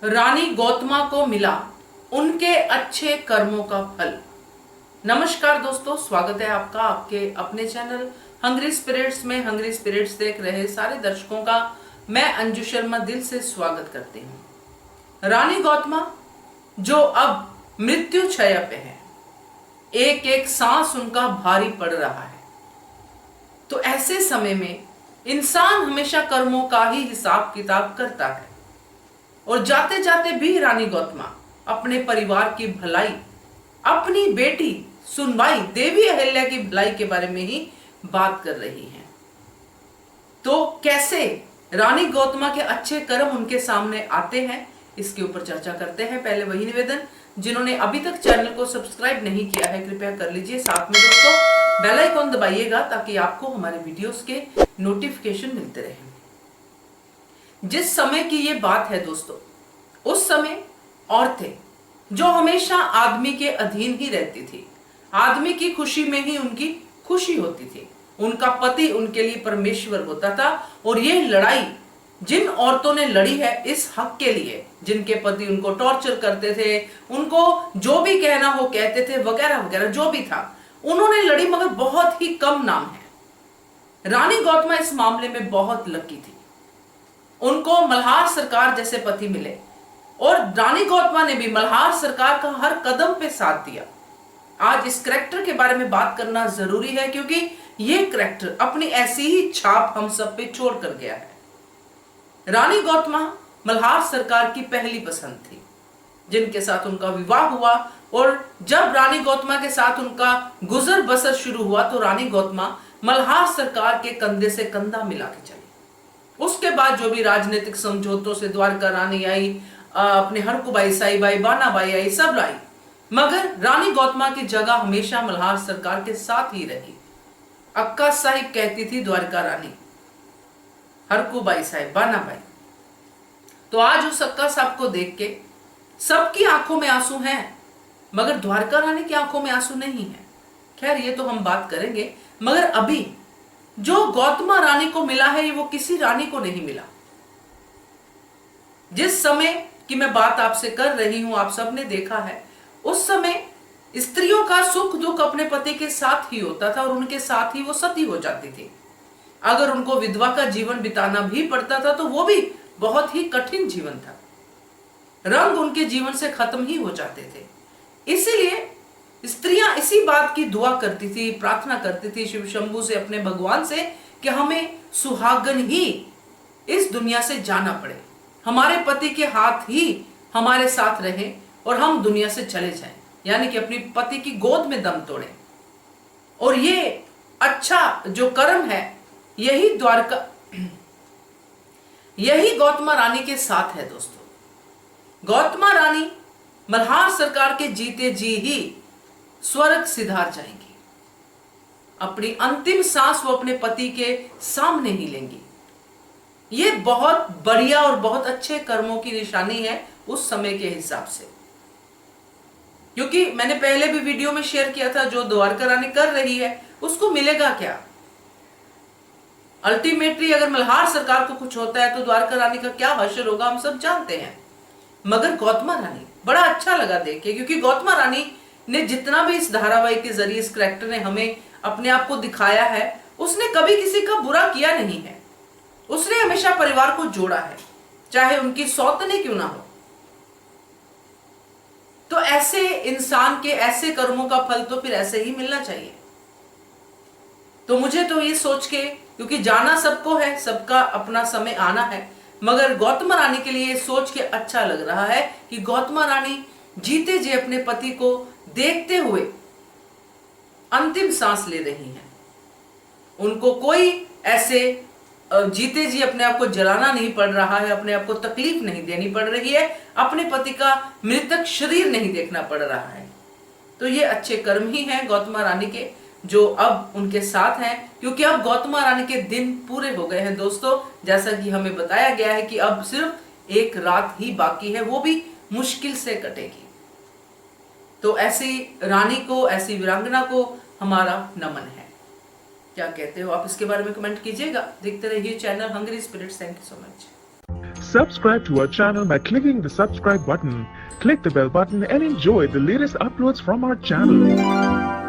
रानी गौतमा को मिला उनके अच्छे कर्मों का फल। नमस्कार दोस्तों, स्वागत है आपका आपके अपने चैनल हंग्री स्पिरिट्स में। हंग्री स्पिरिट्स देख रहे सारे दर्शकों का मैं अंजू शर्मा दिल से स्वागत करती हूँ। रानी गौतमा जो अब मृत्यु छाया पे है, एक एक सांस उनका भारी पड़ रहा है। तो ऐसे समय में इंसान हमेशा कर्मों का ही हिसाब किताब करता है और जाते जाते भी रानी गौतमा अपने परिवार की भलाई, अपनी बेटी सुनवाई देवी अहिल्या की भलाई के बारे में ही बात कर रही हैं। तो कैसे रानी गौतमा के अच्छे कर्म उनके सामने आते हैं, इसके ऊपर चर्चा करते हैं। पहले वही निवेदन, जिन्होंने अभी तक चैनल को सब्सक्राइब नहीं किया है कृपया कर लीजिए। साथ में दोस्तों बेल आइकॉन दबाइएगा ताकि आपको हमारे वीडियोस के नोटिफिकेशन मिलते रहे। जिस समय की ये बात है दोस्तों, उस समय औरतें जो हमेशा आदमी के अधीन ही रहती थी, आदमी की खुशी में ही उनकी खुशी होती थी, उनका पति उनके लिए परमेश्वर होता था। और ये लड़ाई जिन औरतों ने लड़ी है इस हक के लिए, जिनके पति उनको टॉर्चर करते थे, उनको जो भी कहना हो कहते थे, वगैरह वगैरह जो भी था, उन्होंने लड़ी, मगर बहुत ही कम नाम है। रानी गौतमा इस मामले में बहुत लकी थी। उनको मल्हार सरकार जैसे पति मिले और रानी गौतमा ने भी मल्हार सरकार का हर कदम पे साथ दिया। आज इस करैक्टर के बारे में बात करना जरूरी है क्योंकि ये करैक्टर अपनी ऐसी ही छाप हम सब पे छोड़ कर गया है। रानी गौतमा मल्हार सरकार की पहली पसंद थी, जिनके साथ उनका विवाह हुआ। और जब रानी गौतमा के साथ उनका गुजर बसर शुरू हुआ तो रानी गौतमा मल्हार सरकार के कंधे से कंधा मिला के चली। उसके बाद जो भी राजनीतिक समझौतों से द्वारका रानी आई, अपने हरकुबाई, साईबाई, बानाबाई आई, सब लाई, मगर रानी गौतमा की जगह हमेशा मल्हार सरकार के साथ ही रही। अक्का साहिब कहती थी द्वारका रानी, हरकुबाई साहिब, बानाबाई। तो आज उस अक्का साहब को देख के सबकी आंखों में आंसू हैं, मगर द्वारका रानी की आंखों में आंसू नहीं है। खैर ये तो हम बात करेंगे, मगर अभी जो गौतमा रानी को मिला है ये वो किसी रानी को नहीं मिला। जिस समय की मैं बात आपसे कर रही हूं, आप सबने देखा है, उस समय स्त्रियों का सुख दुख अपने पति के साथ ही होता था और उनके साथ ही वो सती हो जाती थी। अगर उनको विधवा का जीवन बिताना भी पड़ता था तो वो भी बहुत ही कठिन जीवन था। रंग उनके जीवन से खत्म ही हो जाते थे। इसीलिए स्त्रियां इसी बात की दुआ करती थी, प्रार्थना करती थी शिव शंभू से, अपने भगवान से, कि हमें सुहागन ही इस दुनिया से जाना पड़े, हमारे पति के हाथ ही हमारे साथ रहे और हम दुनिया से चले जाएं, यानी कि अपनी पति की गोद में दम तोड़ें। और ये अच्छा जो कर्म है यही गौतमा रानी के साथ है दोस्तों। गौतमा रानी मल्हार सरकार के जीते जी ही स्वर्ग सिधार जाएंगी। अपनी अंतिम सांस वो अपने पति के सामने ही लेंगी। ये बहुत बढ़िया और बहुत अच्छे कर्मों की निशानी है उस समय के हिसाब से, क्योंकि मैंने पहले भी वीडियो में शेयर किया था, जो द्वारका रानी कर रही है उसको मिलेगा क्या? अल्टीमेटली अगर मल्हार सरकार को कुछ होता है तो द्वारका रानी का क्या हश्र होगा हम सब जानते हैं। मगर गौतमा रानी, बड़ा अच्छा लगा देख के, क्योंकि गौतमा रानी ने जितना भी इस धारावाहिक के जरिए इस करैक्टर ने हमें अपने आप को दिखाया है, उसने कभी किसी का बुरा किया नहीं है। उसने हमेशा परिवार को जोड़ा है, चाहे उनकी सौतने क्यों ना हो। तो ऐसे इंसान के ऐसे कर्मों का फल तो फिर ऐसे ही मिलना चाहिए। तो मुझे तो ये सोच के, क्योंकि जाना सबको है, सबका अपना समय आना है, मगर गौतमा रानी के लिए सोच के अच्छा लग रहा है कि गौतमा रानी जीते जी अपने पति को देखते हुए अंतिम सांस ले रही हैं। उनको कोई ऐसे जीते जी अपने आप को जलाना नहीं पड़ रहा है, अपने आप को तकलीफ नहीं देनी पड़ रही है, अपने पति का मृतक शरीर नहीं देखना पड़ रहा है। तो ये अच्छे कर्म ही हैं गौतमा रानी के, जो अब उनके साथ हैं, क्योंकि अब गौतमा रानी के दिन पूरे हो गए हैं दोस्तों। जैसा कि हमें बताया गया है कि अब सिर्फ एक रात ही बाकी है, वो भी मुश्किल से कटेगी। तो ऐसी रानी को, ऐसी वीरांगना को हमारा नमन है। क्या कहते हो आप इसके बारे में कमेंट कीजिएगा। देखते रहिए channel hungry spirits. Thank you so much. Subscribe to our channel by clicking the subscribe button. Click the bell button and enjoy the latest uploads from our channel.